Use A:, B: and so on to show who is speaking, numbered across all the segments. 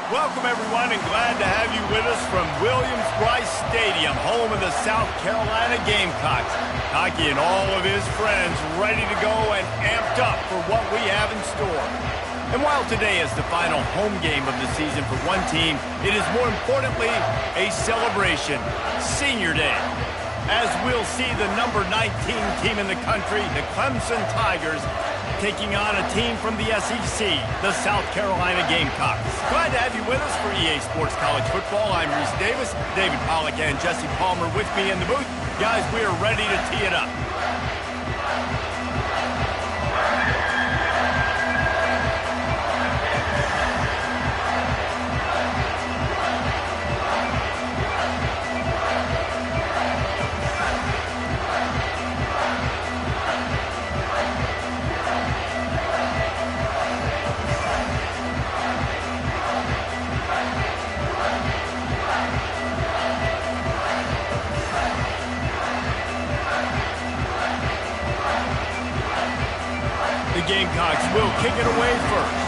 A: Welcome, everyone, and glad to have you with us from Williams-Brice Stadium, home of the South Carolina Gamecocks. Hockey and all of his friends ready to go and amped up for what we have in store. And while today is the final home game of the season for one team, it is more importantly a celebration, Senior Day. As we'll see the number 19 team in the country, the Clemson Tigers, taking on a team from the SEC, the South Carolina Gamecocks. Glad to have you with us for EA Sports College Football. I'm Reese Davis, David Pollack and Jesse Palmer with me in the booth. Guys, we are ready to tee it up. The Gamecocks will kick it away first.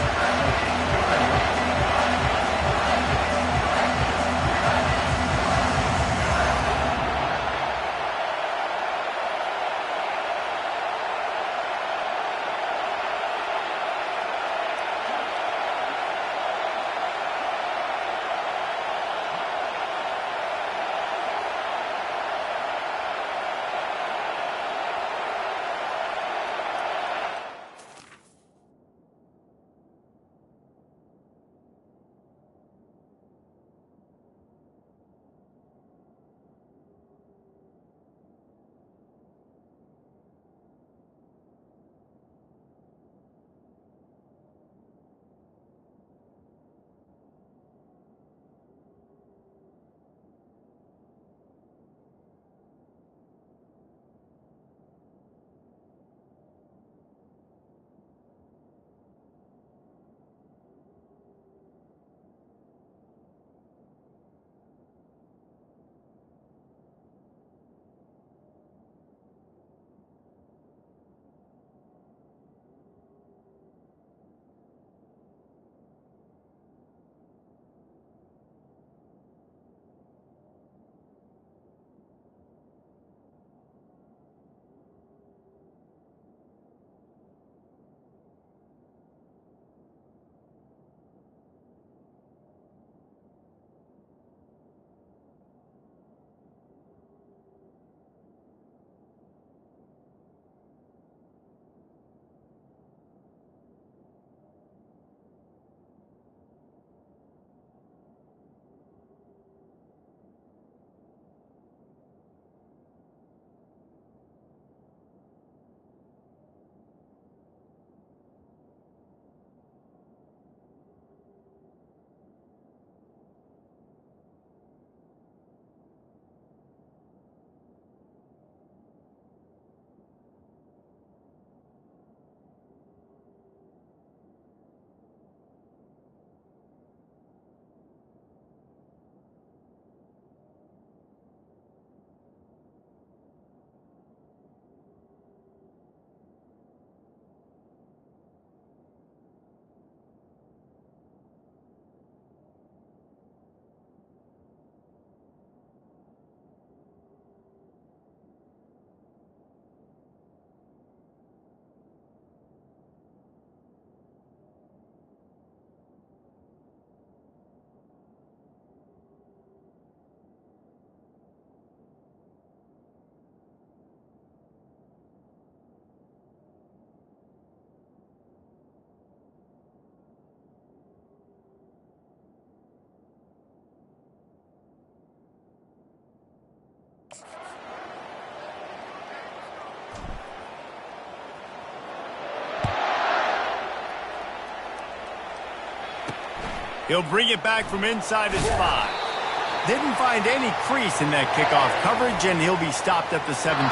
A: He'll bring it back from inside his 5. Didn't find any crease in that kickoff coverage, and he'll be stopped at the 17.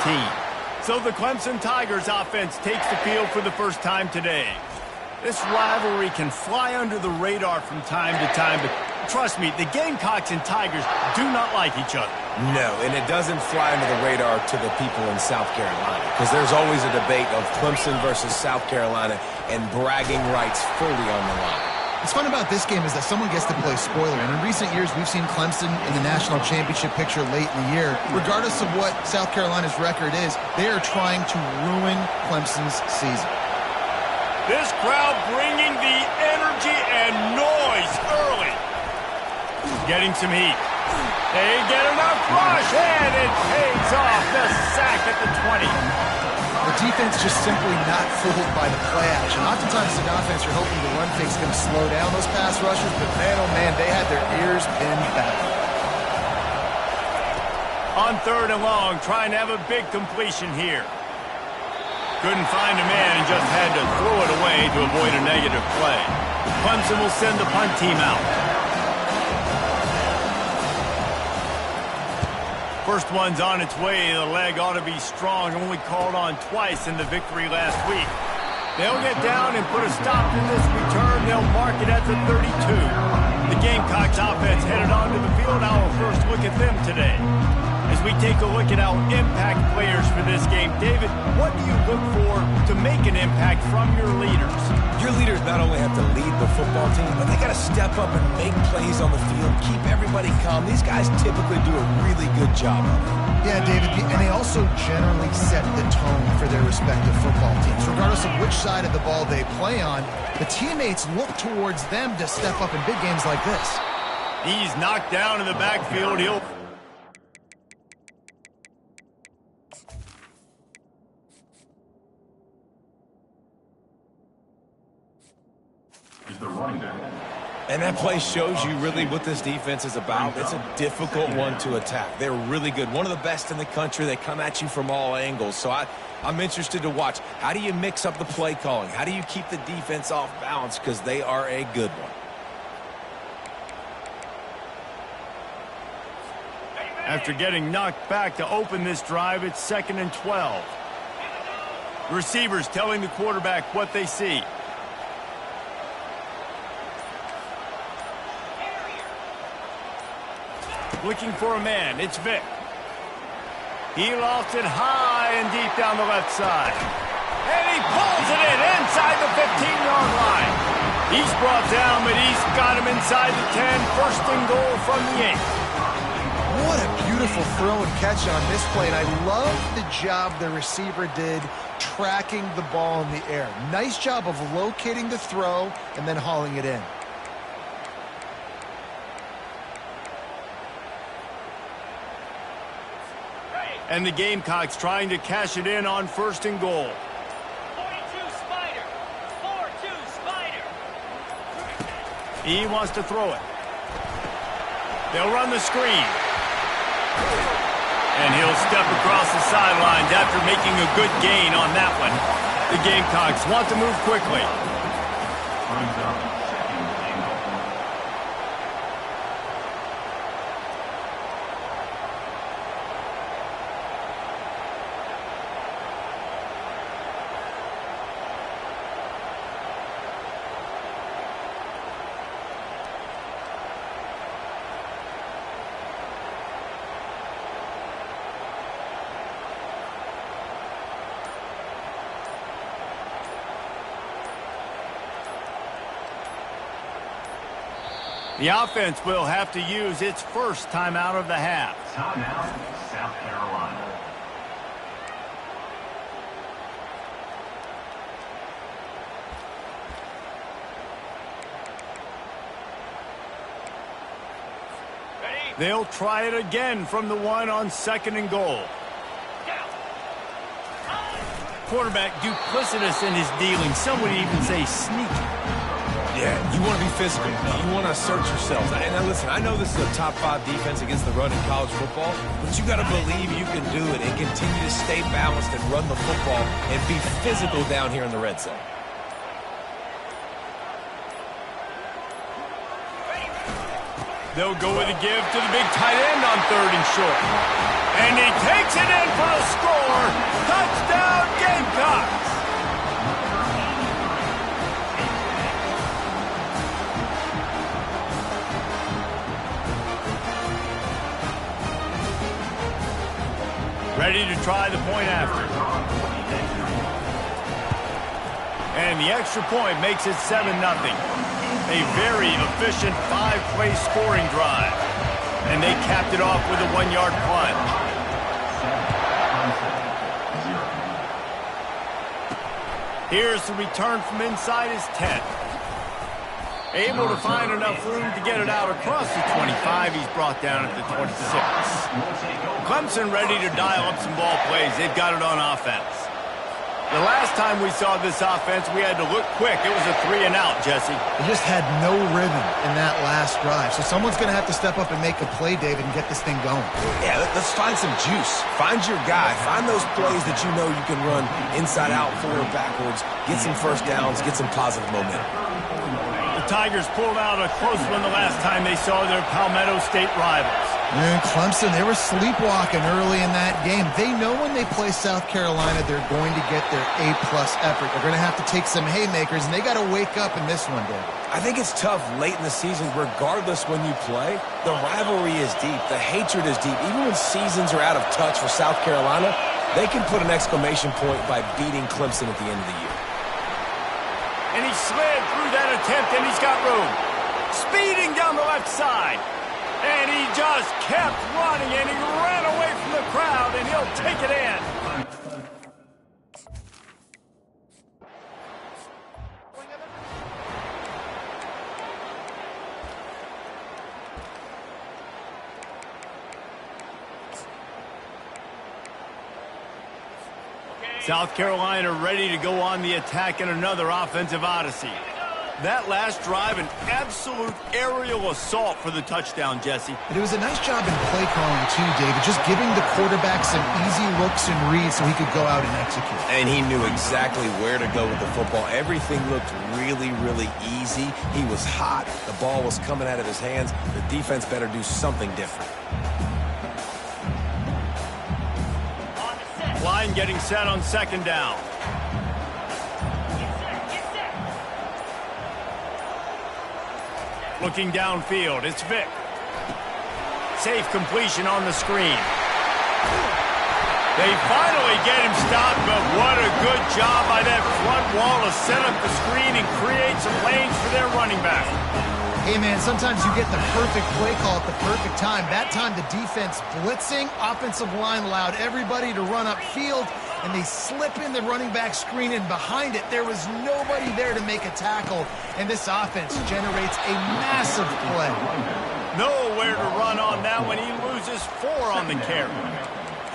A: So the Clemson Tigers offense takes the field for the first time today. This rivalry can fly under the radar from time to time, but trust me, the Gamecocks and Tigers do not like each other.
B: No, and it doesn't fly under the radar to the people in South Carolina, because there's always a debate of Clemson versus South Carolina and bragging rights fully on the line.
C: What's fun about this game is that someone gets to play spoiler, and in recent years we've seen Clemson in the national championship picture late in the year. Regardless of what South Carolina's record is, they are trying to ruin Clemson's season.
A: This crowd bringing the energy and noise early. Getting some heat. They get enough rush, and it pays off. The sack at the 20.
C: The defense just simply not fooled by the play action. Oftentimes the offense are hoping the run fake's going to slow down those pass rushers, but man, oh man, they had their ears pinned back.
A: On 3rd and long, trying to have a big completion here. Couldn't find a man and just had to throw it away to avoid a negative play. Clemson will send the punt team out. First one's on its way. The leg ought to be strong. Only called on twice in the victory last week. They'll get down and put a stop to this return. They'll mark it at the 32. The Gamecocks offense headed onto the field. Our first look at them today. As we take a look at our impact players for this game, David, what do you look for to make an impact from your leaders?
B: Your leaders not only have to lead the football team, but they got to step up and make plays on the field, keep everybody calm. These guys typically do a really good job of it.
C: Yeah, David, and they also generally set the tone for their respective football teams. Regardless of which side of the ball they play on, the teammates look towards them to step up in big games like this.
A: He's knocked down in the backfield. He'll...
B: And that play shows you really what this defense is about. It's a difficult one to attack. They're really good. One of the best in the country. They come at you from all angles. So I'm interested to watch. How do you mix up the play calling? How do you keep the defense off balance? Because they are a good one.
A: After getting knocked back to open this drive, it's 2nd and 12. Receivers telling the quarterback what they see. Looking for a man. It's Vic. He lost it high and deep down the left side. And he pulls it in inside the 15-yard line. He's brought down, but he's got him inside the 10. 1st and goal from the 8.
C: What a beautiful throw and catch on this play, and I love the job the receiver did tracking the ball in the air. Nice job of locating the throw and then hauling it in.
A: And the Gamecocks trying to cash it in on 1st and goal.
D: 42 Spider. 4-2 Spider.
A: He wants to throw it. They'll run the screen. And he'll step across the sidelines after making a good gain on that one. The Gamecocks want to move quickly. The offense will have to use its first timeout of the half.
D: Timeout, South Carolina.
A: They'll try it again from the 1 on 2nd and goal. Quarterback duplicitous in his dealing. Some would even say sneaky.
B: Yeah, you want to be physical. You want to assert yourselves. And now listen, I know this is a top 5 defense against the run in college football, but you got to believe you can do it and continue to stay balanced and run the football and be physical down here in the red zone.
A: They'll go with a give to the big tight end on 3rd and short. And he takes it in for a score. Touchdown, Gamecocks. Ready to try the point after. And the extra point makes it 7-0. A very efficient 5-play scoring drive. And they capped it off with a 1-yard plunge. Here's the return from inside his 10. Able to find enough room to get it out across the 25. He's brought down at the 26. Clemson ready to dial up some ball plays. They've got it on offense. The last time we saw this offense, we had to look quick. It was a 3-and-out, Jesse.
C: They just had no rhythm in that last drive. So someone's going to have to step up and make a play, David, and get this thing going.
B: Yeah, let's find some juice. Find your guy. Find those plays that you know you can run inside out, forward, backwards. Get some first downs. Get some positive momentum.
A: The Tigers pulled out a close one the last time they saw their Palmetto State rivals.
C: And Clemson, they were sleepwalking early in that game. They know when they play South Carolina, they're going to get their A-plus effort. They're going to have to take some haymakers, and they got to wake up in this one, David.
B: I think it's tough late in the season, regardless when you play. The rivalry is deep. The hatred is deep. Even when seasons are out of touch for South Carolina, they can put an exclamation point by beating Clemson at the end of the year.
A: And he slid through that attempt, and he's got room. Speeding down the left side. And he just kept running, and he ran away from the crowd, and he'll take it in. South Carolina ready to go on the attack in another offensive odyssey. That last drive, an absolute aerial assault for the touchdown, Jesse.
C: But it was a nice job in play calling, too, David. Just giving the quarterback some easy looks and reads so he could go out and execute.
B: And he knew exactly where to go with the football. Everything looked really, really easy. He was hot. The ball was coming out of his hands. The defense better do something different.
A: Line getting set on second down. Looking downfield, it's Vick. Safe completion on the screen. They finally get him stopped, but what a good job by that front wall to set up the screen and create some lanes for their running back.
C: Hey, man, sometimes you get the perfect play call at the perfect time. That time the defense blitzing, offensive line allowed everybody to run upfield, and they slip in the running back screen, and behind it there was nobody there to make a tackle, and this offense generates a massive play.
A: Nowhere to run on that one. He loses 4 on the carry.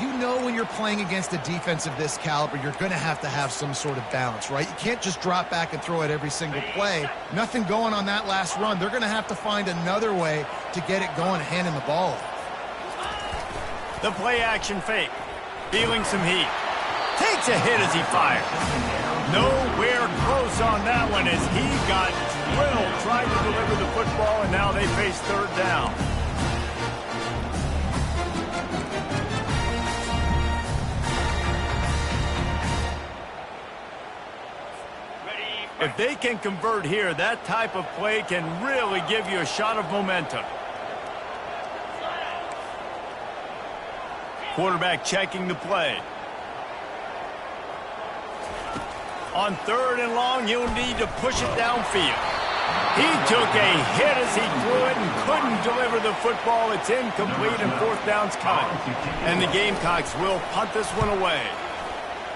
C: You know when you're playing against a defense of this caliber, you're going to have some sort of balance, right? You can't just drop back and throw it every single play. Nothing going on that last run. They're going to have to find another way to get it going, handing the ball off.
A: The play action fake. Feeling some heat. Takes a hit as he fires. Nowhere close on that one as he got drilled trying to deliver the football, and now they face third down. If they can convert here, that type of play can really give you a shot of momentum. Quarterback checking the play. On third and long, he'll need to push it downfield. He took a hit as he threw it and couldn't deliver the football. It's incomplete and fourth down's coming. And the Gamecocks will punt this one away.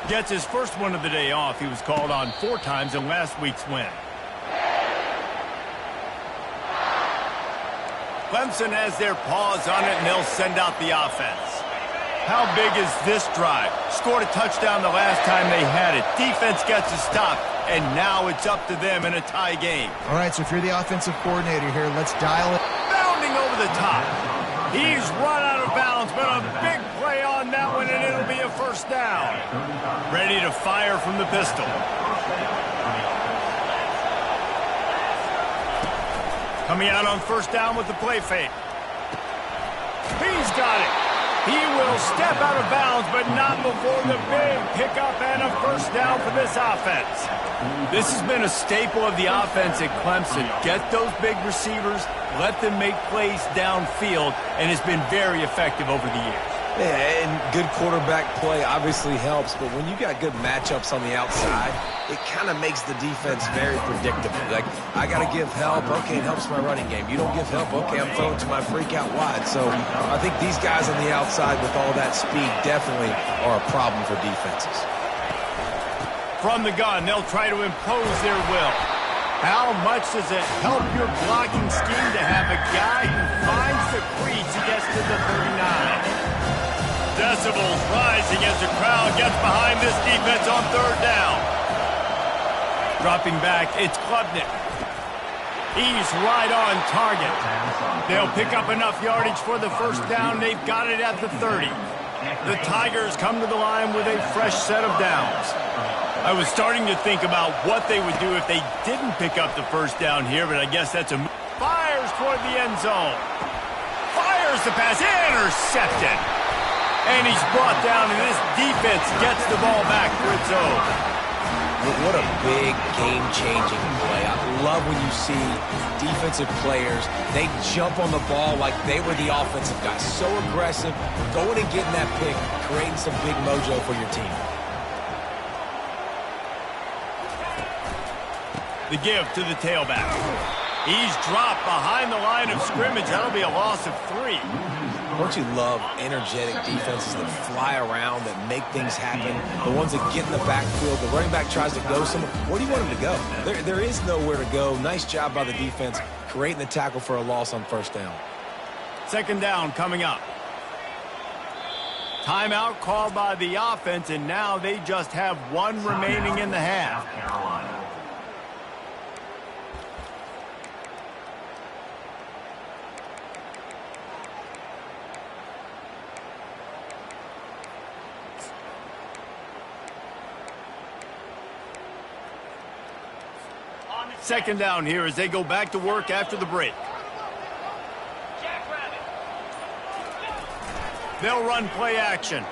A: Gets his first one of the day off. He was called on 4 times in last week's win. Clemson has their paws on it, and they'll send out the offense. How big is this drive? Scored a touchdown the last time they had it. Defense gets a stop, and now it's up to them in a tie game.
C: All right, so if you're the offensive coordinator here, let's dial it.
A: Bounding over the top. He's run out of bounds, but a big play on that one, and it'll be a first down. Ready to fire from the pistol. Coming out on first down with the play fake. He's got it. He will step out of bounds, but not before the big pickup and a first down for this offense. This has been a staple of the offense at Clemson. Get those big receivers, let them make plays downfield, and it's been very effective over the years.
B: Yeah, and good quarterback play obviously helps, but when you got good matchups on the outside, it kind of makes the defense very predictable. Like, I got to give help. Okay, it helps my running game. You don't give help. Okay, I'm throwing to my freak out wide. So I think these guys on the outside with all that speed definitely are a problem for defenses.
A: From the gun, they'll try to impose their will. How much does it help your blocking scheme to have a guy who finds the crease and gets to the 39? Decibels rising as the crowd gets behind this defense on third down. Dropping back, it's Klubnik. He's right on target. They'll pick up enough yardage for the first down. They've got it at the 30. The Tigers come to the line with a fresh set of downs. I was starting to think about what they would do if they didn't pick up the first down here, but I guess that's a... Fires toward the end zone. Fires the pass. Intercepted. And he's brought down, and this defense gets the ball back for its own.
B: What a big game-changing play. I love when you see defensive players, they jump on the ball like they were the offensive guys. So aggressive, going and getting that pick, creating some big mojo for your team.
A: The give to the tailback. He's dropped behind the line of scrimmage. That'll be a loss of 3.
B: Don't you love energetic defenses that fly around, that make things happen? The ones that get in the backfield, the running back tries to go somewhere. Where do you want him to go? There is nowhere to go. Nice job by the defense, creating the tackle for a loss on first down.
A: Second down coming up. Timeout called by the offense, and now they just have 1 remaining in the half. Second down here as they go back to work after the break. They'll run play action.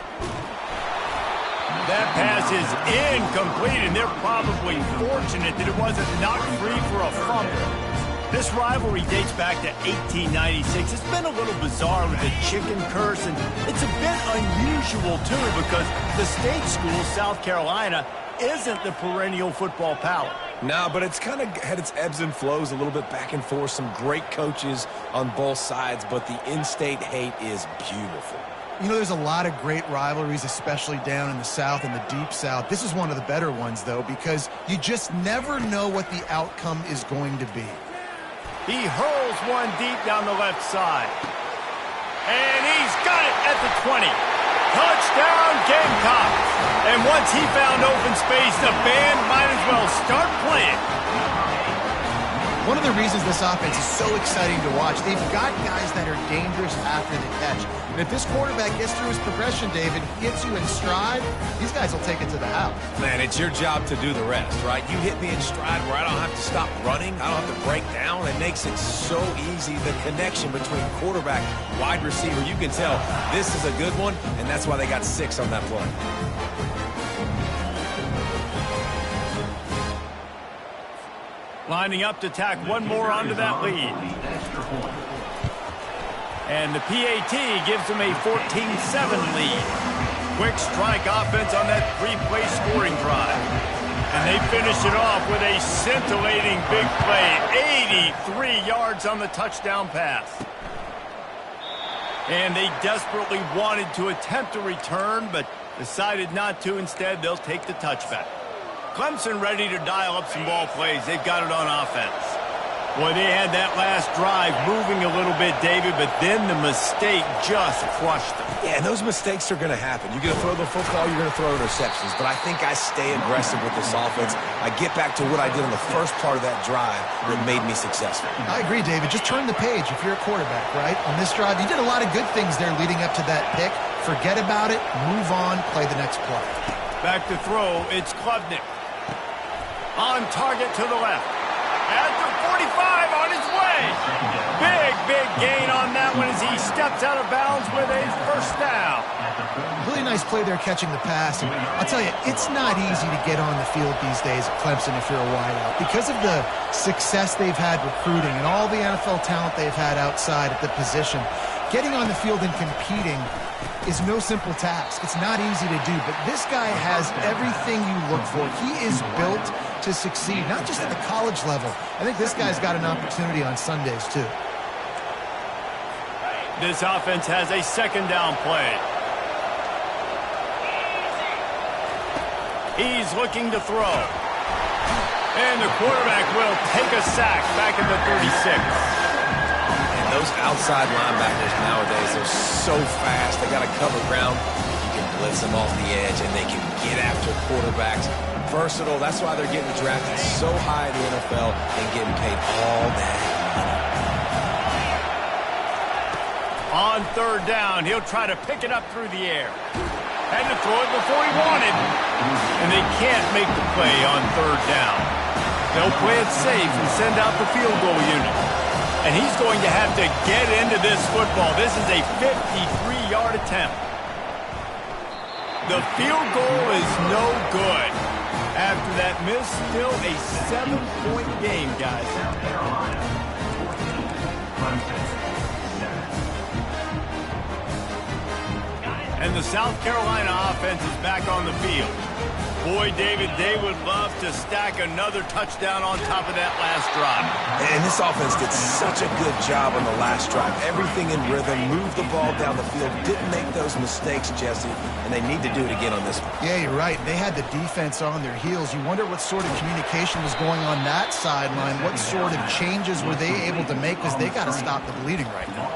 A: That pass is incomplete, and they're probably fortunate that it wasn't knocked free for a fumble. This rivalry dates back to 1896. It's been a little bizarre with the chicken curse, and it's a bit unusual, too, because the state school, South Carolina, isn't the perennial football power.
B: No, but it's kind of had its ebbs and flows a little bit back and forth. Some great coaches on both sides, but the in-state hate is beautiful.
C: You know, there's a lot of great rivalries, especially down in the South and the Deep South. This is one of the better ones, though, because you just never know what the outcome is going to be.
A: He hurls one deep down the left side. And he's got it at the 20. Touchdown, Gamecocks. And once he found open space, the band might as well start playing.
C: One of the reasons this offense is so exciting to watch, they've got guys that are dangerous after the catch. And if this quarterback gets through his progression, David, gets you in stride, these guys will take it to the house.
B: Man, it's your job to do the rest, right? You hit me in stride where I don't have to stop running. I don't have to break down. It makes it so easy. The connection between quarterback, wide receiver, you can tell this is a good one, and that's why they got 6 on that play.
A: Lining up to tack one more onto that lead. And the PAT gives them a 14-7 lead. Quick strike offense on that 3-play scoring drive. And they finish it off with a scintillating big play. 83 yards on the touchdown pass. And they desperately wanted to attempt a return, but decided not to. Instead, they'll take the touchback. Clemson ready to dial up some ball plays. They've got it on offense. Boy, they had that last drive moving a little bit, David, but then the mistake just crushed them.
B: Yeah, and those mistakes are going to happen. You're going to throw the football, you're going to throw interceptions. But I think I stay aggressive with this offense. I get back to what I did in the first part of that drive that made me successful.
C: I agree, David. Just turn the page if you're a quarterback, right? On this drive, you did a lot of good things there leading up to that pick. Forget about it, move on, play the next play.
A: Back to throw, it's Klubnik. On target to the left. At the 45 on his way. Big gain on that one as he steps out of bounds with a first down.
C: Really nice play there catching the pass. And I'll tell you, it's not easy to get on the field these days at Clemson if you're a wideout. Because of the success they've had recruiting and all the NFL talent they've had outside at the position, getting on the field and competing is no simple task. It's not easy to do, but this guy has everything you look for. He is built to succeed, not just at the college level. I think this guy's got an opportunity on Sundays, too.
A: This offense has a second down play. He's looking to throw. And the quarterback will take a sack back at the 36.
B: And those outside linebackers nowadays, they're so fast. They got to cover ground. You can blitz them off the edge, and they can get after quarterbacks. Versatile. That's why they're getting drafted so high in the NFL and getting paid all that money.
A: On third down, he'll try to pick it up through the air. Had to throw it before he wanted. And they can't make the play on third down. They'll play it safe and send out the field goal unit. And he's going to have to get into this football. This is a 53-yard attempt. The field goal is no good. After that miss, still a 7-point game, guys. And the South Carolina offense is back on the field. Boy, David, they would love to stack another touchdown on top of that last drive.
B: And this offense did such a good job on the last drive. Everything in rhythm, moved the ball down the field, didn't make those mistakes, Jesse, and they need to do it again on this one.
C: Yeah, you're right. They had the defense on their heels. You wonder what sort of communication was going on that sideline. What sort of changes were they able to make, because they got to stop the bleeding right now.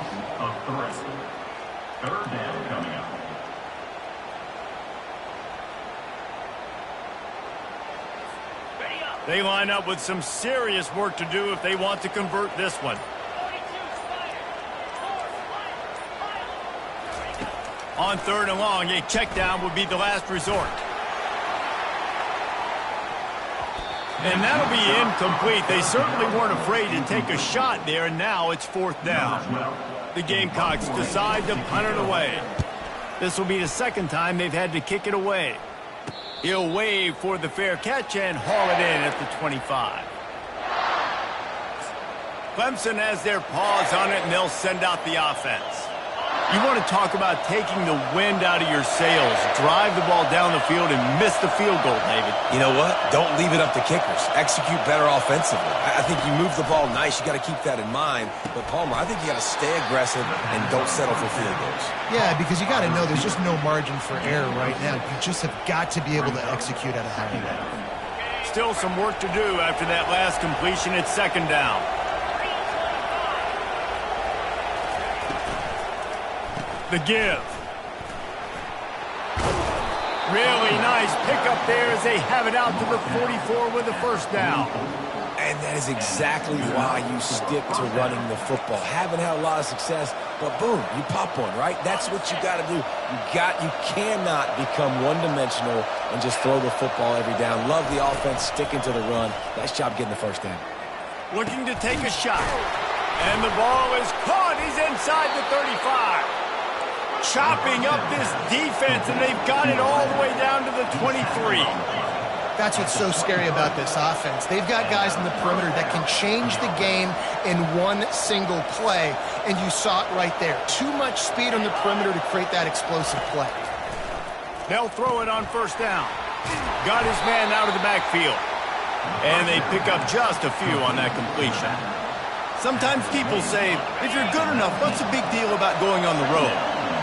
D: Third down coming up.
A: They line up with some serious work to do if they want to convert this one. On third and long, a check down would be the last resort. And that'll be incomplete. They certainly weren't afraid to take a shot there, and now it's fourth down. The Gamecocks decide to punt it away. This will be the second time they've had to kick it away. He'll wave for the fair catch and haul it in at the 25. Clemson has their paws on it, and they'll send out the offense. You want to talk about taking the wind out of your sails. Drive the ball down the field and miss the field goal, David.
B: You know what? Don't leave it up to kickers. Execute better offensively. I think you move the ball nice. You got to keep that in mind. But, Palmer, I think you got to stay aggressive and don't settle for field goals.
C: Yeah, because you got to know there's just no margin for error right now. You just have got to be able to execute at a high level.
A: Still some work to do after that last completion. It's second down. The give. Really nice pickup there as they have it out to the 44 with the first down.
B: And that is exactly why you stick to running the football. Haven't had a lot of success, but boom, you pop one, right? That's what you got to do. You cannot become one-dimensional and just throw the football every down. Love the offense sticking to the run. Nice job getting the first down.
A: Looking to take a shot. And the ball is caught. He's inside the 35. Chopping up this defense, and they've got it all the way down to the 23.
C: That's what's so scary about this offense. They've got guys in the perimeter that can change the game in one single play, and you saw it right there. Too much speed on the perimeter to create that explosive play.
A: They'll throw it on first down. Got his man out of the backfield. And they pick up just a few on that completion. Sometimes people say, if you're good enough, what's the big deal about going on the road?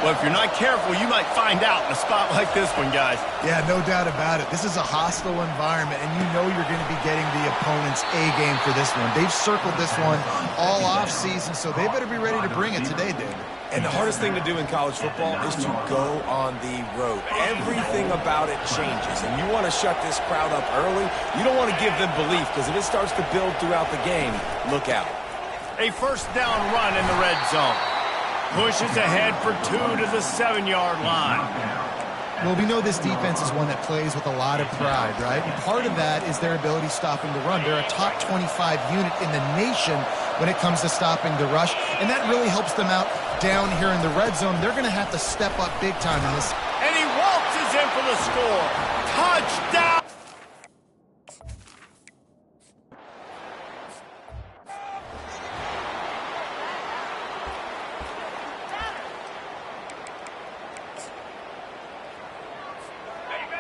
A: Well, if you're not careful, you might find out in a spot like this one, guys.
C: Yeah, no doubt about it. This is a hostile environment, and you know you're going to be getting the opponent's A-game for this one. They've circled this one all off-season, so they better be ready to bring it today, David.
B: And the hardest thing to do in college football is to go on the road. Everything about it changes, and you want to shut this crowd up early. You don't want to give them belief, because if it starts to build throughout the game, look out.
A: A first down run in the red zone. Pushes ahead for 2 to the 7-yard line.
C: Well, we know this defense is one that plays with a lot of pride, right? And part of that is their ability stopping the run. They're a top 25 unit in the nation when it comes to stopping the rush, and that really helps them out down here in the red zone. They're going to have to step up big time in this.
A: And he waltzes in for the score. Touchdown!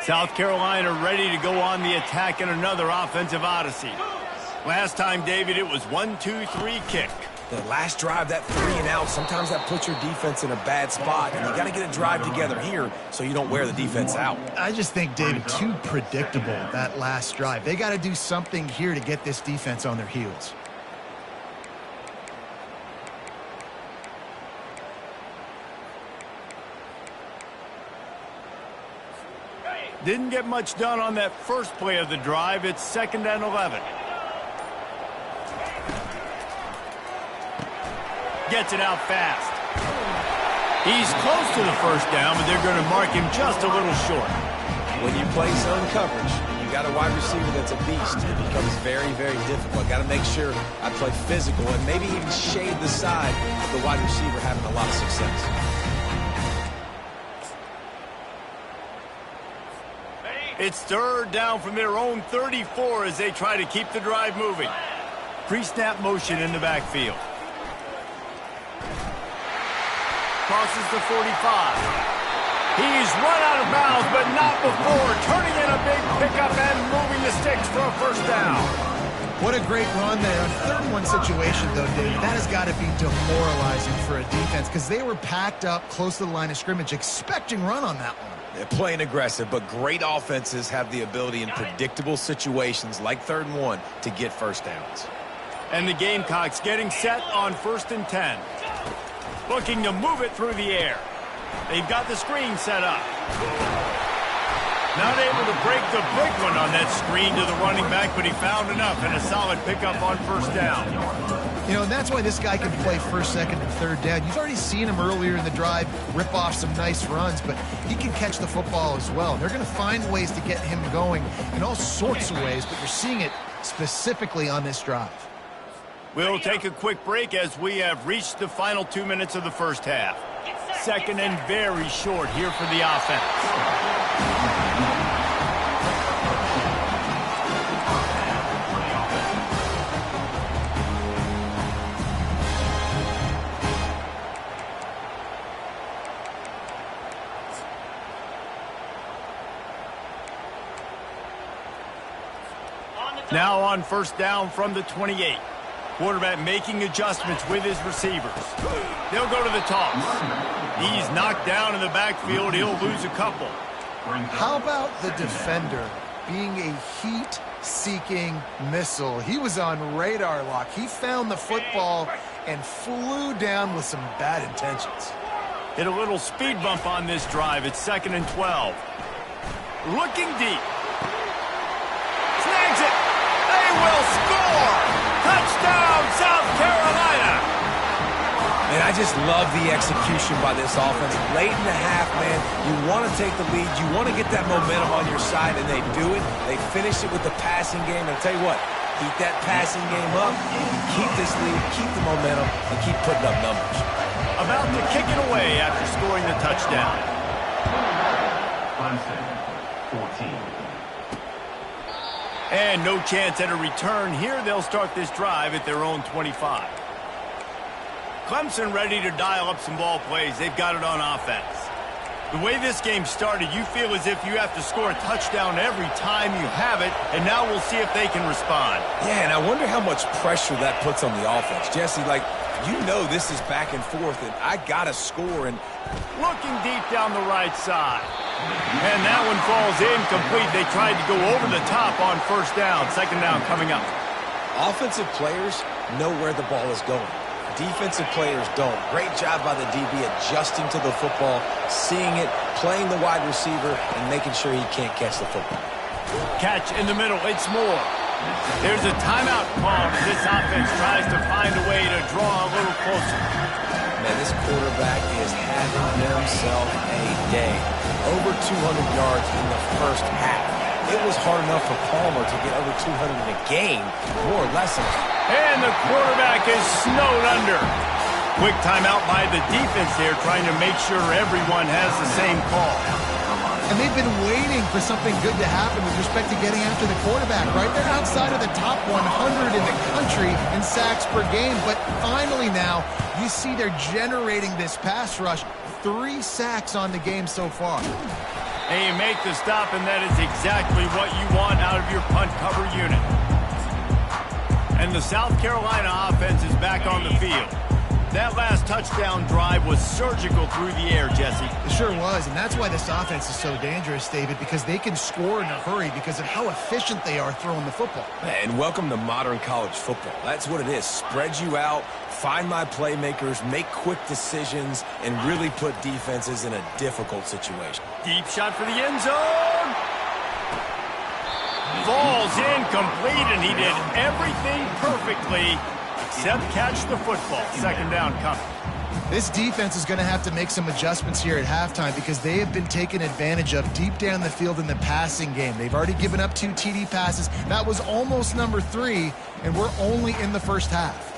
A: South Carolina ready to go on the attack in another offensive odyssey. Last time, David, it was 1-2-3 kick.
B: The last drive, that 3 and out, sometimes that puts your defense in a bad spot, and you got to get a drive together here so you don't wear the defense out.
C: I just think, David, too predictable, that last drive. They got to do something here to get this defense on their heels.
A: Didn't get much done on that first play of the drive. It's 2nd and 11. Gets it out fast. He's close to the first down, but they're going to mark him just a little short.
B: When you play zone coverage, you got a wide receiver that's a beast. It becomes very, very difficult. Got to make sure I play physical and maybe even shade the side of the wide receiver having a lot of success.
A: It's 3rd down from their own 34 as they try to keep the drive moving. Pre-snap motion in the backfield. Crosses the 45. He's run out of bounds, but not before turning in a big pickup and moving the sticks for a first down.
C: What a great run there. In a 3rd and 1 situation, though, David, that has got to be demoralizing for a defense because they were packed up close to the line of scrimmage, expecting run on that one.
B: They're playing aggressive, but great offenses have the ability in predictable situations like 3rd and 1 to get first downs.
A: And the Gamecocks getting set on 1st and 10. Looking to move it through the air. They've got the screen set up. Not able to break the big one on that screen to the running back, but he found enough and a solid pickup on first down.
C: You know, and that's why this guy can play 1st, 2nd, and 3rd down. You've already seen him earlier in the drive rip off some nice runs, but he can catch the football as well. They're going to find ways to get him going in all sorts of ways, but you're seeing it specifically on this drive.
A: We'll take a quick break as we have reached the final 2 minutes of the first half. 2nd and very short here for the offense. Now on first down from the 28. Quarterback making adjustments with his receivers. They'll go to the toss. He's knocked down in the backfield. He'll lose a couple.
C: How about the defender being a heat-seeking missile? He was on radar lock. He found the football and flew down with some bad intentions.
A: Hit a little speed bump on this drive. It's 2nd and 12. Looking deep. Snags it. They will score. Touchdown, South Carolina.
B: And I just love the execution by this offense. Late in the half, man, you want to take the lead. You want to get that momentum on your side, and they do it. They finish it with the passing game. And I'll tell you what, keep that passing game up, keep this lead, keep the momentum, and keep putting up numbers.
A: About to kick it away after scoring the touchdown.
D: Clemson, 14.
A: And no chance at a return here. They'll start this drive at their own 25. Clemson ready to dial up some ball plays. They've got it on offense. The way this game started, you feel as if you have to score a touchdown every time you have it, and now we'll see if they can respond.
B: Yeah, and I wonder how much pressure that puts on the offense. Jesse, like, you know this is back and forth, and I got to score. And
A: looking deep down the right side. And that one falls incomplete. They tried to go over the top on first down. 2nd down coming up.
B: Offensive players know where the ball is going. Defensive players don't. Great job by the DB adjusting to the football, seeing it, playing the wide receiver, and making sure he can't catch the football.
A: Catch in the middle. It's Moore. There's a timeout call as this offense tries to find a way to draw a little closer.
B: Man, this quarterback is having himself a day. Over 200 yards in the first half. It was hard enough for Palmer to get over 200 in a game, more or less.
A: And the quarterback is snowed under. Quick timeout by the defense there, trying to make sure everyone has the same call.
C: And they've been waiting for something good to happen with respect to getting after the quarterback, right? They're outside of the top 100 in the country in sacks per game. But finally now, you see they're generating this pass rush. 3 sacks on the game so far.
A: And you make the stop, and that is exactly what you want out of your punt cover unit. And the South Carolina offense is back on the field. That last touchdown drive was surgical through the air, Jesse.
C: It sure was, and that's why this offense is so dangerous, David, because they can score in a hurry because of how efficient they are throwing the football.
B: And welcome to modern college football. That's what it is. Spread you out, find my playmakers, make quick decisions, and really put defenses in a difficult situation.
A: Deep shot for the end zone. Falls incomplete, and he did everything perfectly except catch the football. Second down coming.
C: This defense is going to have to make some adjustments here at halftime because they have been taken advantage of deep down the field in the passing game. They've already given up 2 TD passes. That was almost number 3, and we're only in the first half.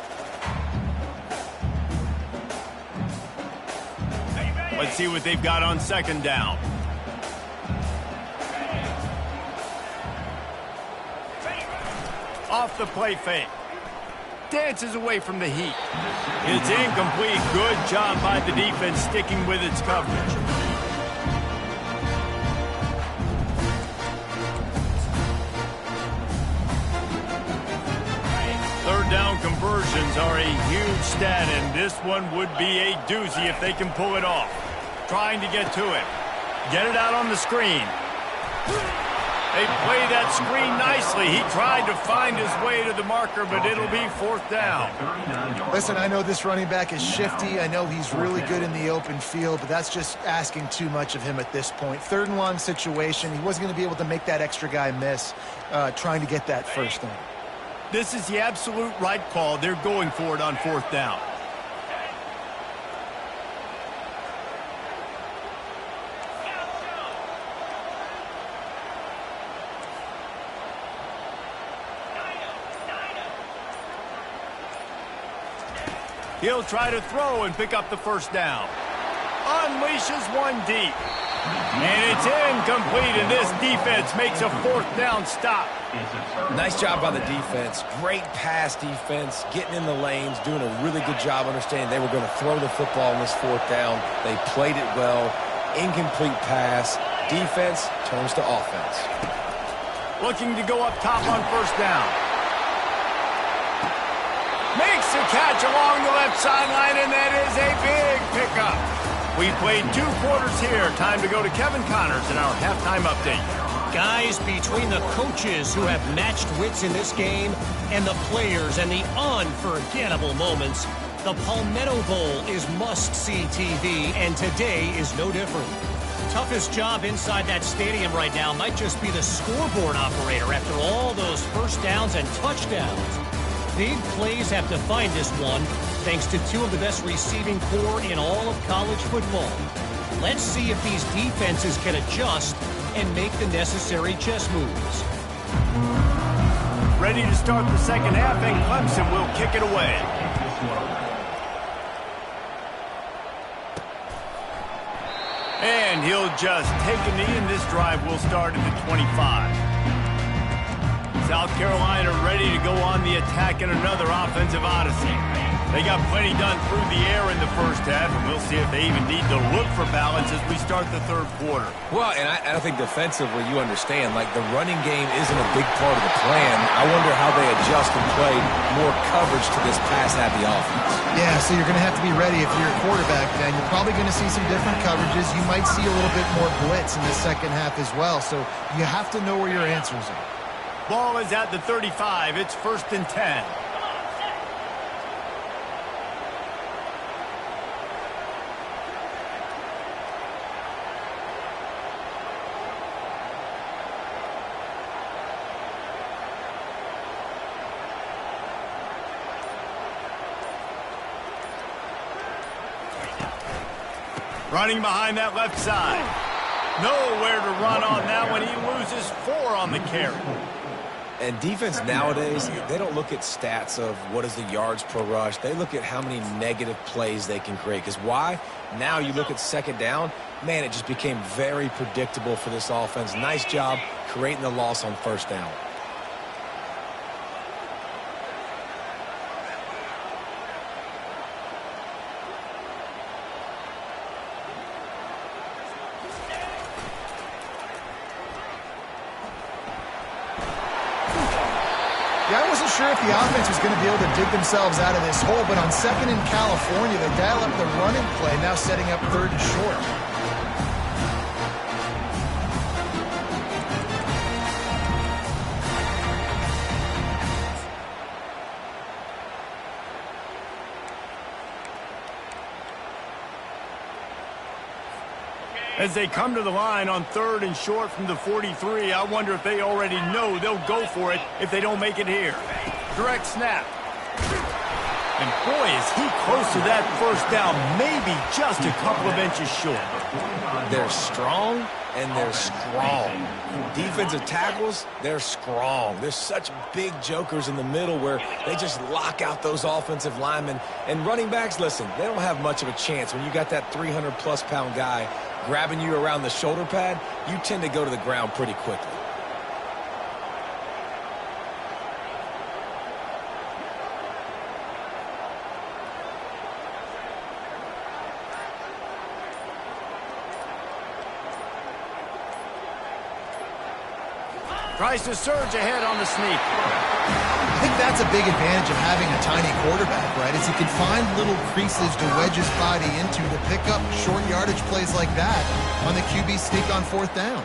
A: Let's see what they've got on second down. Off the play fake. Dances away from the heat. It's incomplete. Good job by the defense sticking with its coverage. Third down conversions are a huge stat, and this one would be a doozy if they can pull it off. Trying to get to it. Get it out on the screen. They play that screen nicely. He tried to find his way to the marker, but it'll be fourth down.
C: Listen, I know this running back is shifty. I know he's really good in the open field, but that's just asking too much of him at this point. Third and long situation. He wasn't going to be able to make that extra guy miss trying to get that first down.
A: This is the absolute right call. They're going for it on fourth down. He'll try to throw and pick up the first down. Unleashes one deep. And it's incomplete, and this defense makes a fourth down stop.
B: Nice job by the defense. Great pass defense, getting in the lanes, doing a really good job understanding they were going to throw the football on this fourth down. They played it well. Incomplete pass. Defense turns to offense.
A: Looking to go up top on first down. Makes a catch along the left sideline, and that is a big pickup. We played 2 quarters here. Time to go to Kevin Connors in our halftime update.
E: Guys, between the coaches who have matched wits in this game and the players and the unforgettable moments, the Palmetto Bowl is must-see TV, and today is no different. Toughest job inside that stadium right now might just be the scoreboard operator after all those first downs and touchdowns. Big plays have defined this one, thanks to 2 of the best receiving corps in all of college football. Let's see if these defenses can adjust and make the necessary chess moves.
A: Ready to start the second half, and Clemson will kick it away. And he'll just take a knee, and this drive will start at the 25. South Carolina ready to go on the attack in another offensive odyssey. They got plenty done through the air in the first half, and we'll see if they even need to look for balance as we start the third quarter.
B: Well, and I think defensively, you understand, like the running game isn't a big part of the plan. I wonder how they adjust and play more coverage to this pass-happy offense.
C: Yeah, so you're going to have to be ready if you're a quarterback, Dan. You're probably going to see some different coverages. You might see a little bit more blitz in the second half as well, so you have to know where your answers are.
A: Ball is at the 35. It's 1st and 10. Running behind that left side. Nowhere to run on that one. He loses 4 on the carry.
B: And defense nowadays, they don't look at stats of what is the yards per rush. They look at how many negative plays they can create. Because why? Now you look at second down, man, it just became very predictable for this offense. Nice job creating the loss on first down.
C: sure if the offense was going to be able to dig themselves out of this hole, but on second in California, they dial up the running play, now setting up third and short.
A: As they come to the line on third and short from the 43, I wonder if they already know they'll go for it if they don't make it here. Direct snap. And boy, is he close to that first down, maybe just a couple of inches short.
B: They're strong, and they're strong. Defensive tackles, they're strong. There's such big jokers in the middle where they just lock out those offensive linemen. And running backs, listen, they don't have much of a chance. When you got that 300-plus pound guy grabbing you around the shoulder pad, you tend to go to the ground pretty quickly.
A: Tries to surge ahead on the sneak.
C: I think that's a big advantage of having a tiny quarterback, right? Is he can find little creases to wedge his body into to pick up short yardage plays like that on the QB sneak on fourth down.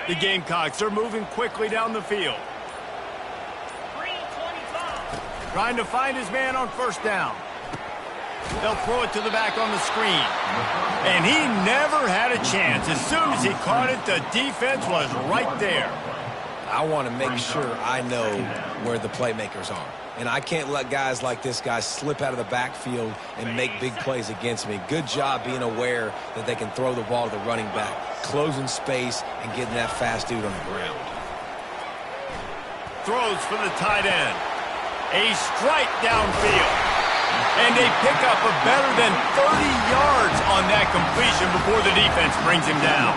A: The Gamecocks are moving quickly down the field. Trying to find his man on first down. They'll throw it to the back on the screen. And he never had a chance. As soon as he caught it, the defense was right there.
B: I want to make sure I know where the playmakers are. And I can't let guys like this guy slip out of the backfield and make big plays against me. Good job being aware that they can throw the ball to the running back, closing space, and getting that fast dude on the ground.
A: Throws for the tight end. A strike downfield. And they pick up a better than 30 yards on that completion before the defense brings him down.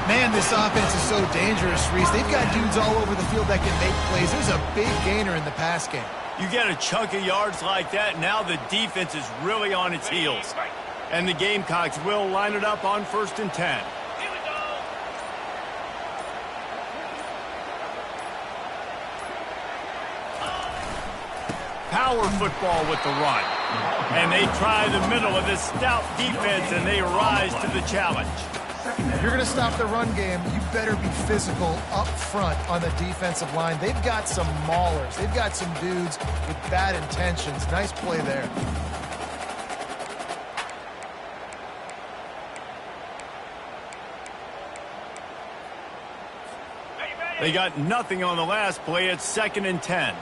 C: Man, this offense is so dangerous, Reese. They've got dudes all over the field that can make plays. There's a big gainer in the pass game.
A: You get a chunk of yards like that, now the defense is really on its heels. And the Gamecocks will line it up on 1st and 10. Power football with the run. And they try the middle of this stout defense, and they rise to the challenge.
C: If you're going to stop the run game, you better be physical up front on the defensive line. They've got some maulers. They've got some dudes with bad intentions. Nice play there.
A: They got nothing on the last play. It's 2nd and 10.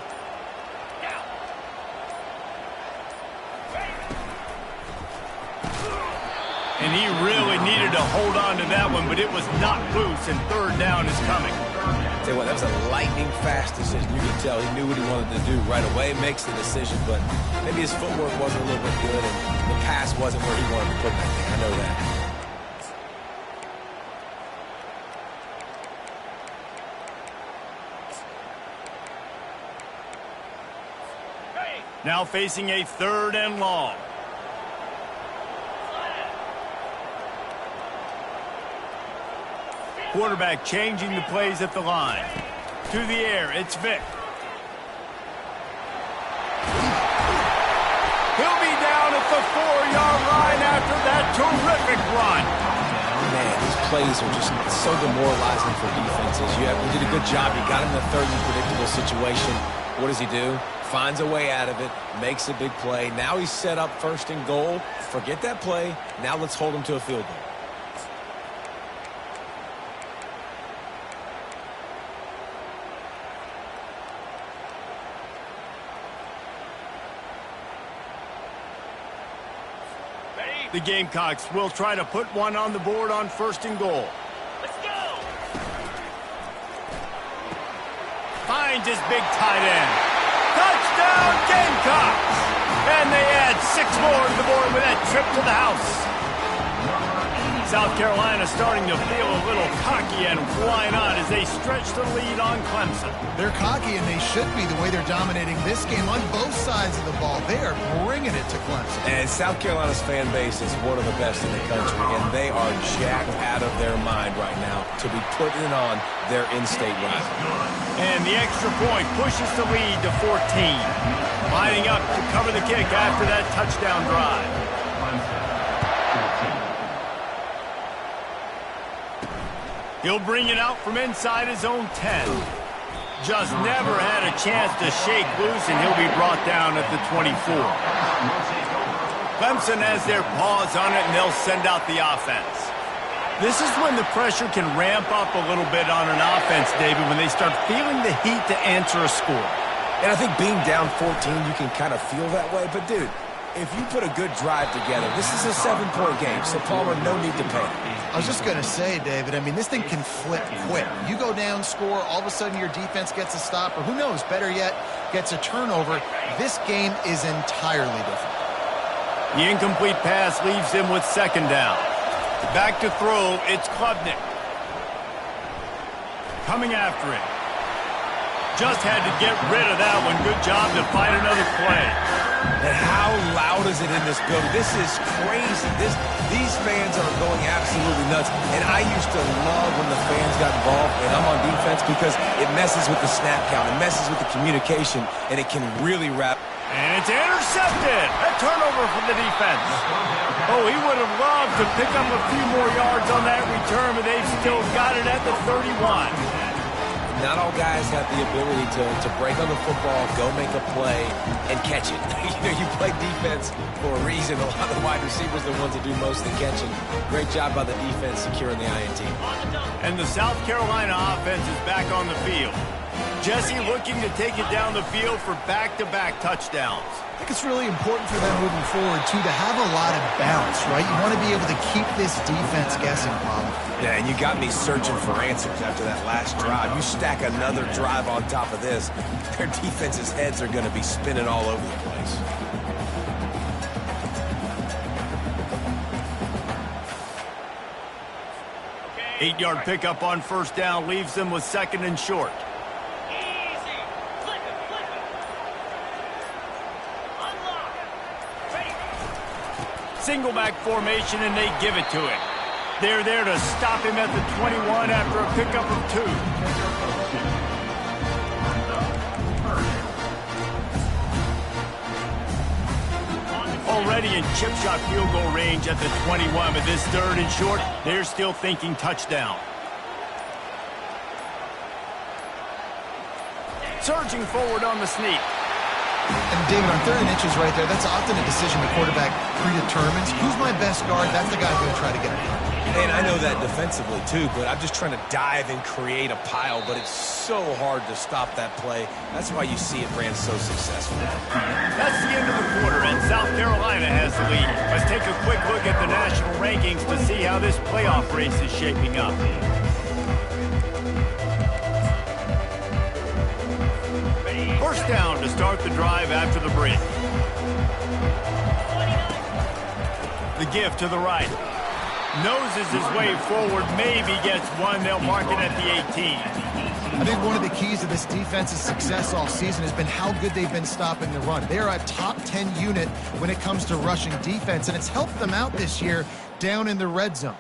A: And he really needed to hold on to that one, but it was not loose, and 3rd down is coming.
B: Tell you what, that was a lightning-fast decision. You could tell he knew what he wanted to do right away, makes the decision, but maybe his footwork wasn't a little bit good, and the pass wasn't where he wanted to put that thing. I know that.
A: Now facing a 3rd and long. Quarterback changing the plays at the line. To the air, it's Vick. He'll be down at the 4-yard line after that terrific run.
B: Man, these plays are just so demoralizing for defenses. You did a good job. You got him in a third and predictable situation. What does he do? Finds a way out of it, makes a big play. Now he's set up 1st and goal. Forget that play. Now let's hold him to a field goal.
A: The Gamecocks will try to put one on the board on 1st and goal. Let's go! Finds his big tight end. Touchdown, Gamecocks! And they add 6 more to the board with that trip to the house. South Carolina starting to feel a little cocky, and why not as they stretch the lead on Clemson.
C: They're cocky, and they should be the way they're dominating this game on both sides of the ball. They are bringing it to Clemson.
B: And South Carolina's fan base is one of the best in the country, and they are jacked out of their mind right now to be putting on their in-state rival.
A: And the extra point pushes the lead to 14. Lining up to cover the kick after that touchdown drive. He'll bring it out from inside his own 10. Just never had a chance to shake loose, and he'll be brought down at the 24. Clemson has their paws on it, and they'll send out the offense. This is when the pressure can ramp up a little bit on an offense, David, when they start feeling the heat to answer a score.
B: And I think being down 14, you can kind of feel that way. But, dude, if you put a good drive together, this is a 7-point game, so Palmer, no need to panic.
C: I was just going to say, David, I mean, this thing can flip quick. You go down, score, all of a sudden your defense gets a stop, or who knows, better yet, gets a turnover. This game is entirely different.
A: The incomplete pass leaves him with second down. Back to throw, it's Klubnik. Coming after it. Just had to get rid of that one. Good job to find another play.
B: And how loud is it in this building? This is crazy. These fans are going absolutely nuts. And I used to love when the fans got involved, and I'm on defense, because it messes with the snap count. It messes with the communication, and it can really wrap.
A: And it's intercepted. A turnover for the defense. Oh, he would have loved to pick up a few more yards on that return, but they've still got it at the 31.
B: Not all guys have the ability to break on the football, go make a play, and catch it. You play defense for a reason. A lot of the wide receivers are the ones that do most of the catching. Great job by the defense securing the INT.
A: And the South Carolina offense is back on the field. Jesse looking to take it down the field for back-to-back touchdowns.
C: I think it's really important for them moving forward, too, to have a lot of bounce, right? You want to be able to keep this defense guessing, Bob.
B: Yeah, and you got me searching for answers after that last drive. You stack another drive on top of this, their defense's heads are going to be spinning all over the place.
A: Okay. 8-yard pickup on first down leaves them with second and short. Single back formation, and they give it to him. They're there to stop him at the 21 after a pickup of 2. Already in chip shot field goal range at the 21, but this third and short, they're still thinking touchdown. Surging forward on the sneak.
C: And David, on third and inches right there, that's often a decision the quarterback predetermines. Who's my best guard? That's the guy who's going to try to get it.
B: And I know that defensively, too, but I'm just trying to dive and create a pile, but it's so hard to stop that play. That's why you see it ran so successful.
A: That's the end of the quarter, and South Carolina has the lead. Let's take a quick look at the national rankings to see how this playoff race is shaping up. First down to start the drive after the break. The gift to the right. Noses his way forward, maybe gets one. They'll mark it at the 18.
C: I think one of the keys to this defense's success all season has been how good they've been stopping the run. They are a top 10 unit when it comes to rushing defense, and it's helped them out this year down in the red zone.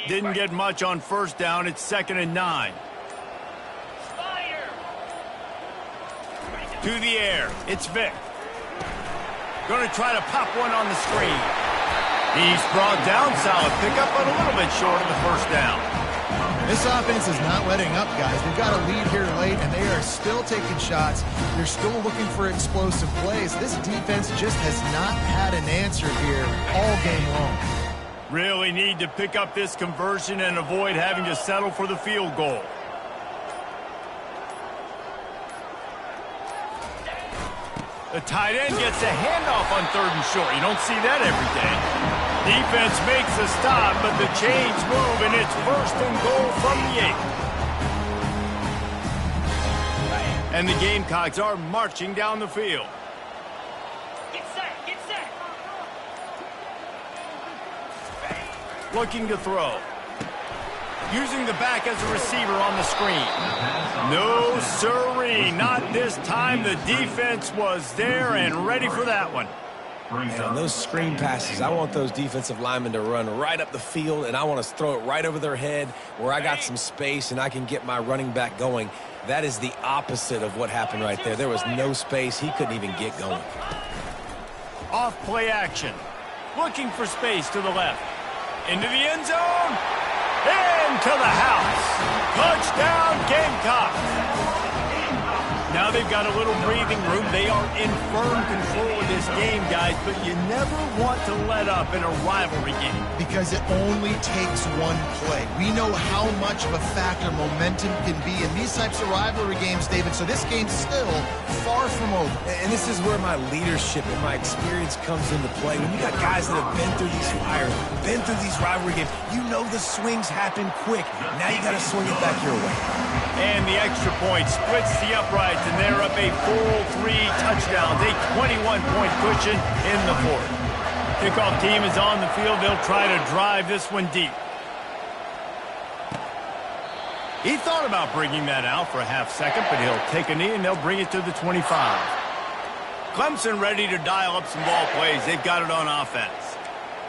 A: Didn't get much on first down. It's 2nd and 9. To the air, it's Vick. Going to try to pop one on the screen. He's brought down, solid pickup, but a little bit short of the first down.
C: This offense is not letting up, guys. They've got a lead here late, and they are still taking shots. They're still looking for explosive plays. This defense just has not had an answer here all game long.
A: Really need to pick up this conversion and avoid having to settle for the field goal. The tight end gets a handoff on 3rd and short. You don't see that every day. Defense makes a stop, but the chains move, and it's 1st and goal from the 8. And the Gamecocks are marching down the field.
F: Get set, get set.
A: looking to throw. Using the back as a receiver on the screen. No, sirree, not this time. The defense was there and ready for that one.
B: And on those screen passes, I want those defensive linemen to run right up the field, and I want to throw it right over their head where I got some space and I can get my running back going. That is the opposite of what happened right there. There was no space. He couldn't even get going.
A: Off play action. Looking for space to the left. Into the end zone. Into the house. Touchdown, Gamecocks. Now they've got a little breathing room. They are in firm control of this game, guys, but you never want to let up in a rivalry game.
C: Because it only takes one play. We know how much of a factor momentum can be in these types of rivalry games, David, so this game's still far from over.
B: And this is where my leadership and my experience comes into play. When you got guys that have been through these fires, been through these rivalry games, you know the swings happen quick. Now you got to swing it back your way.
A: And the extra point splits the uprights, and they're up a full 3 touchdowns, a 21-point cushion in the fourth. Kickoff team is on the field. They'll try to drive this one deep. He thought about bringing that out for a half second, but he'll take a knee, and they'll bring it to the 25. Clemson ready to dial up some ball plays. They've got it on offense.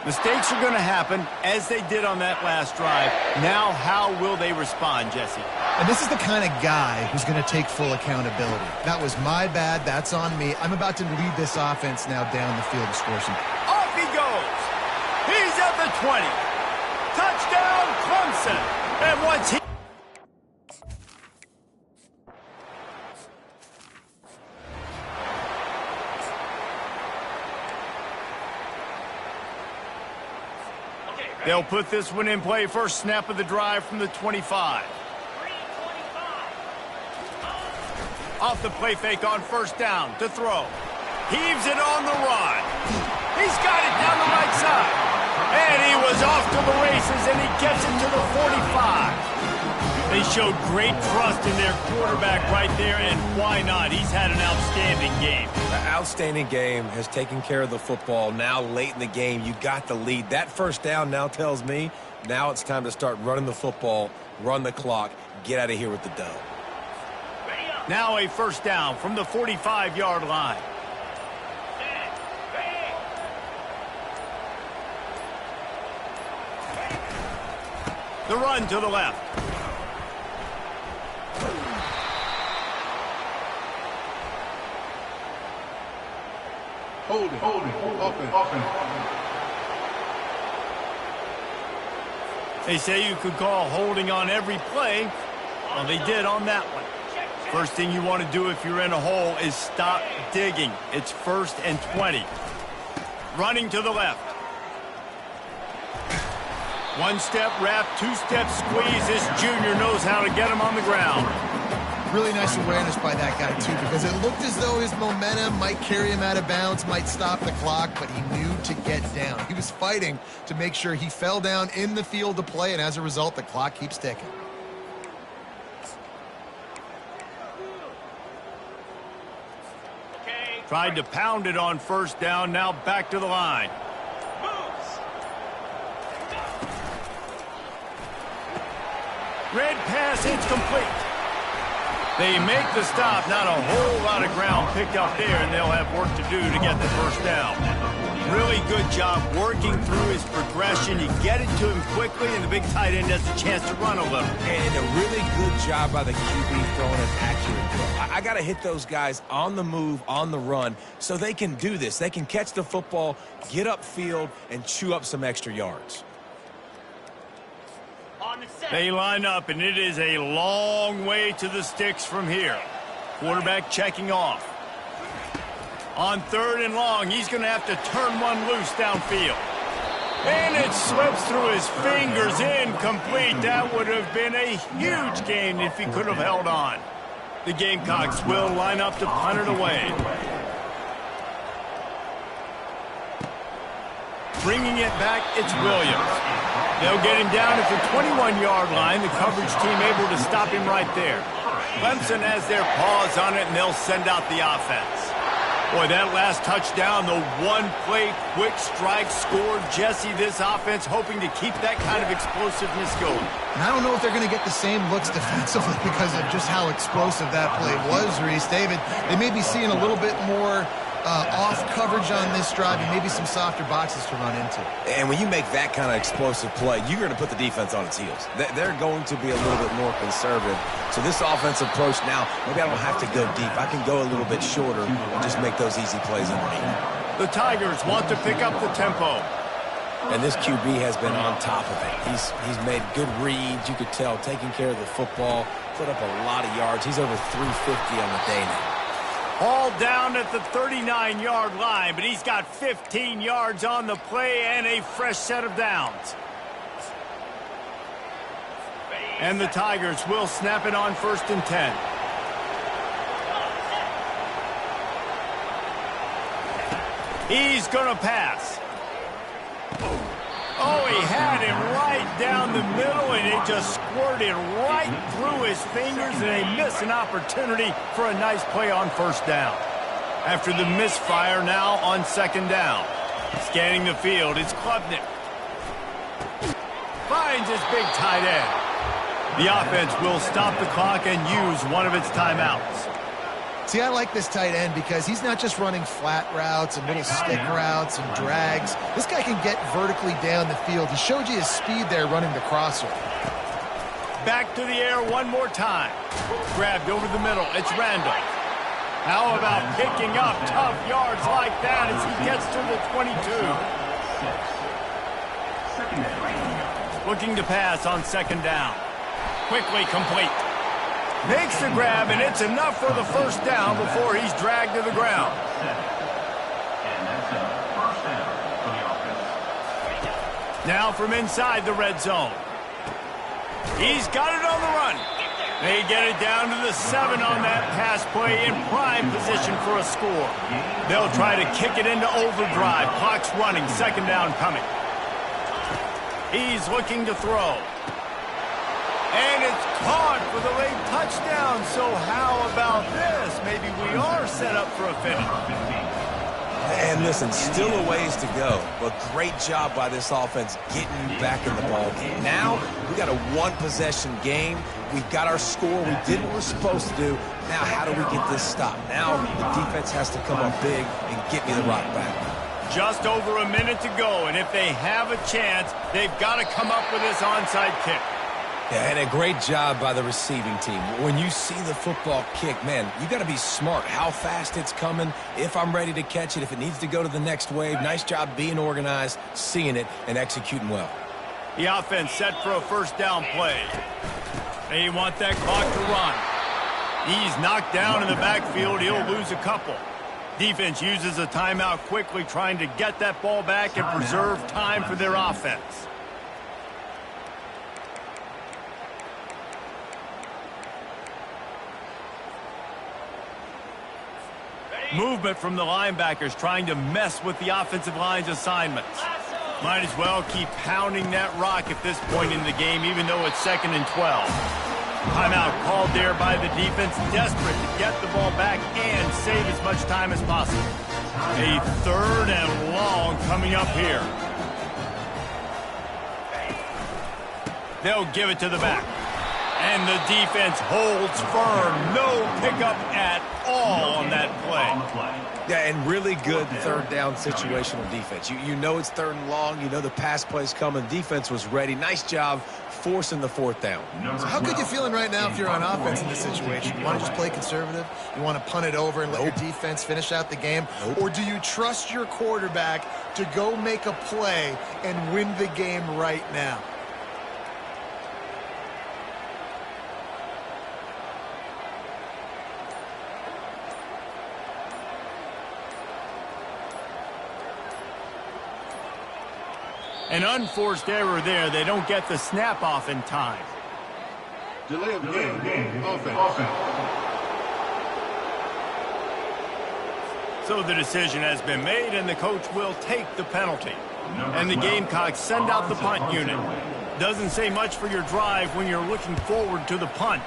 A: Mistakes are going to happen, as they did on that last drive. Now, how will they respond, Jesse?
C: And this is the kind of guy who's going to take full accountability. That was my bad. That's on me. I'm about to lead this offense now down the field and score some.
A: Off he goes. He's at the 20. Touchdown, Clemson. And once he... They'll put this one in play. First snap of the drive from the 25. Off the play fake on first down to throw. Heaves it on the run. He's got it down the right side. And he was off to the races, and he gets it to the 45. They showed great trust in their quarterback right there, and why not? He's had an outstanding game.
B: An outstanding game, has taken care of the football. Now late in the game, you got the lead. That first down now tells me now it's time to start running the football, run the clock, get out of here with the dub.
A: Now a first down from the 45-yard line. The run to the left.
D: Hold it, open.
A: They say you could call holding on every play. Well, they did on that one. First thing you want to do if you're in a hole is stop digging. It's 1st and 20. Running to the left. One step wrap, 2-step squeeze. This junior knows how to get him on the ground.
C: Really nice awareness by that guy, too, because it looked as though his momentum might carry him out of bounds, might stop the clock, but he knew to get down. He was fighting to make sure he fell down in the field to play, and as a result, the clock keeps ticking.
A: Tried to pound it on first down, now back to the line. Red pass, it's complete. They make the stop. Not a whole lot of ground picked up there, and they'll have work to do to get the first down. Really good job working through his progression. You get it to him quickly, and the big tight end has a chance to run a little.
B: And a really good job by the QB throwing an accurate throw. I got to hit those guys on the move, on the run, so they can do this. They can catch the football, get upfield, and chew up some extra yards.
A: They line up, and it is a long way to the sticks from here. Quarterback checking off. On 3rd and long, he's going to have to turn one loose downfield. And it slips through his fingers, incomplete. That would have been a huge gain if he could have held on. The Gamecocks will line up to punt it away. Bringing it back, it's Williams. They'll get him down at the 21-yard line. The coverage team able to stop him right there. Clemson has their paws on it, and they'll send out the offense. Boy, that last touchdown, the one-play quick strike scored. Jesse, this offense hoping to keep that kind of explosiveness going.
C: And I don't know if they're going to get the same looks defensively because of just how explosive that play was, Reese. David, they may be seeing a little bit more off coverage on this drive and maybe some softer boxes to run into.
B: And when you make that kind of explosive play, you're going to put the defense on its heels. They're going to be a little bit more conservative. So this offensive approach now, maybe I don't have to go deep. I can go a little bit shorter and just make those easy plays underneath.
A: The Tigers want to pick up the tempo.
B: And this QB has been on top of it. He's made good reads, you could tell, taking care of the football, put up a lot of yards. He's over 350 on the day now.
A: All down at the 39-yard line, but he's got 15 yards on the play and a fresh set of downs. And the Tigers will snap it on 1st and 10. He's going to pass. Oh, he had him right down the middle, and it just squirted right through his fingers, and they miss an opportunity for a nice play on 1st down. After the misfire, now on 2nd down. Scanning the field, it's Klubnik. Finds his big tight end. The offense will stop the clock and use one of its timeouts.
C: See, I like this tight end because he's not just running flat routes and little stick routes and drags. This guy can get vertically down the field. He showed you his speed there running the crosser.
A: Back to the air one more time. Grabbed over the middle. It's Randall. How about picking up tough yards like that as he gets to the 22? Looking to pass on 2nd down. Quickly complete. Makes the grab, and it's enough for the 1st down before he's dragged to the ground. Now from inside the red zone. He's got it on the run. They get it down to the 7 on that pass play in prime position for a score. They'll try to kick it into overdrive. Clock's running, 2nd down coming. He's looking to throw. And it's caught for the late touchdown. So how about this? Maybe we are set up for a finish.
B: And listen, still a ways to go, but great job by this offense getting back in the ball game. Now we got a one-possession game. We've got our score. We did what we're supposed to do. Now how do we get this stopped? Now the defense has to come up big and get me the rock back.
A: Just over a minute to go, and if they have a chance, they've got to come up with this onside kick.
B: Yeah, and a great job by the receiving team. When you see the football kick, man, you got to be smart how fast it's coming, if I'm ready to catch it, if it needs to go to the next wave. Nice job being organized, seeing it, and executing well.
A: The offense set for a 1st down play. They want that clock to run. He's knocked down in the backfield. He'll lose a couple. Defense uses a timeout quickly, trying to get that ball back and preserve time for their offense. Movement from the linebackers trying to mess with the offensive line's assignments. Might as well keep pounding that rock at this point in the game, even though it's 2nd and 12. Timeout called there by the defense, desperate to get the ball back and save as much time as possible. A 3rd and long coming up here. They'll give it to the back. And the defense holds firm. No pickup at all on that play.
B: Yeah, and really good 3rd down situational defense. You know it's 3rd and long. You know the pass play's coming. Defense was ready. Nice job forcing the 4th down.
C: So how good you feeling right now if you're on offense in this situation? You want to just play conservative? You want to punt it over and let your defense finish out the game? Or do you trust your quarterback to go make a play and win the game right now?
A: An unforced error there. They don't get the snap off in time.
F: Delay of game. Offense.
A: So the decision has been made, and the coach will take the penalty. And the Gamecocks send out the punt unit. Doesn't say much for your drive when you're looking forward to the punt.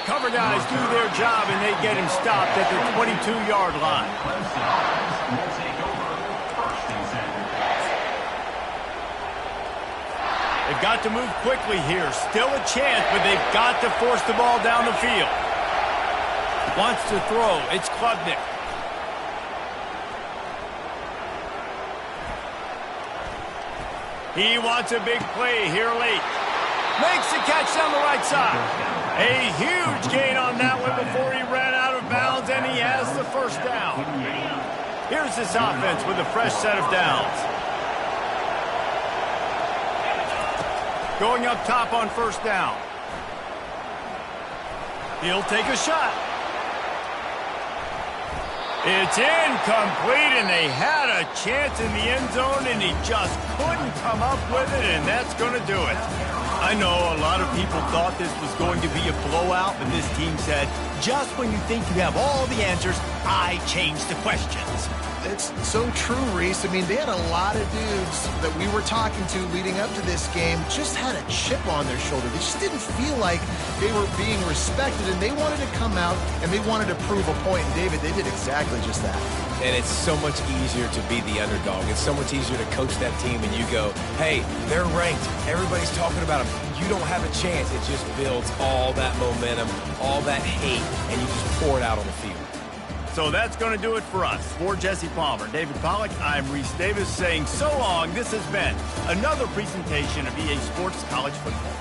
A: cover guys do their job, and they get him stopped at the 22-yard line.
D: Will take over 1st and 10.
A: They've got to move quickly here. Still a chance, but they've got to force the ball down the field. Wants to throw. It's Klubnik. He wants a big play here late. Makes the catch down the right side. A huge gain on that one before he ran out of bounds, and he has the first down. Here's this offense with a fresh set of downs. Going up top on first down. He'll take a shot. It's incomplete, and they had a chance in the end zone, and he just couldn't come up with it, and that's going to do it. I know a lot of people thought this was going to be a blowout, but this team said, just when you think you have all the answers, I change the questions.
C: It's so true, Reese. I mean, they had a lot of dudes that we were talking to leading up to this game just had a chip on their shoulder. They just didn't feel like they were being respected, and they wanted to come out and they wanted to prove a point. And David, they did exactly just that.
B: And it's so much easier to be the underdog. It's so much easier to coach that team and you go, hey, they're ranked. Everybody's talking about them. You don't have a chance. It just builds all that momentum, all that hate, and you just pour it out on the field.
A: So that's going to do it for us. For Jesse Palmer, David Pollack, I'm Reese Davis saying so long. This has been another presentation of EA Sports College Football.